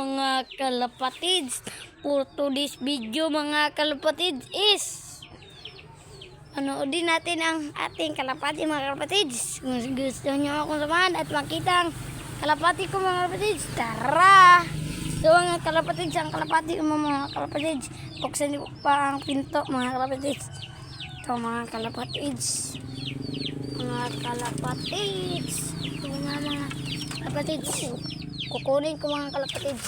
mga kalapatids. For today's video mga kalapatids is anoodin natin ang ating kalapati mga kalapatids. Kung gusto nyo akong samahan at makita ang kalapati ko mga kalapatids, tara! So mga kalapatids, ang kalapati ko mga kalapatids, buksan niyo pa ang pinto mga kalapatids. Ito mga kalapatids, ito nga mga kalapatids, kukunin ko mga kalapatids.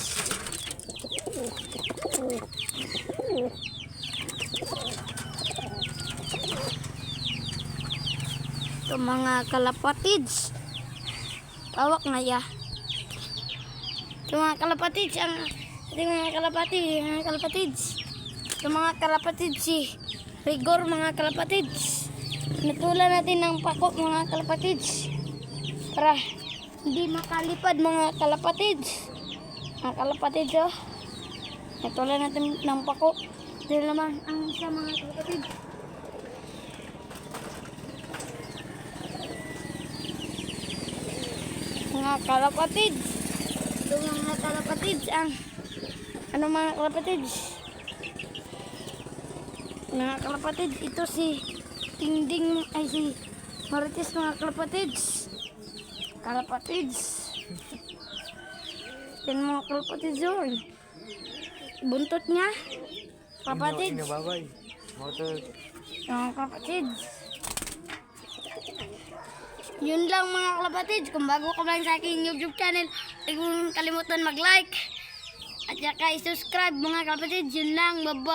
Ito mga kalapatids, tawak na ya. Ito mga kalapatids, ito mga kalapatids si Rigor mga kalapatids. Natulan natin ng pako mga kalapatids para hindi makalipad mga kalapatids. Mga kalapatids oh. Natulan natin ng pako. Dito naman ang isa mga kalapatids. Mga kalapatids. Ito mga kalapatids ang mga kalapatids. Mga kalapatids, ito si Dingding ay si Marites mga kalapatids. Yan mga kalapatids yun. Buntot niya. Kalapatids. Mga kalapatids. Yun lang mga kalapatids. Kung bago ka lang sa aking YouTube channel, huwag mong kalimutan mag-like at saka i-subscribe mga kalapatids. Yun lang. Bye-bye.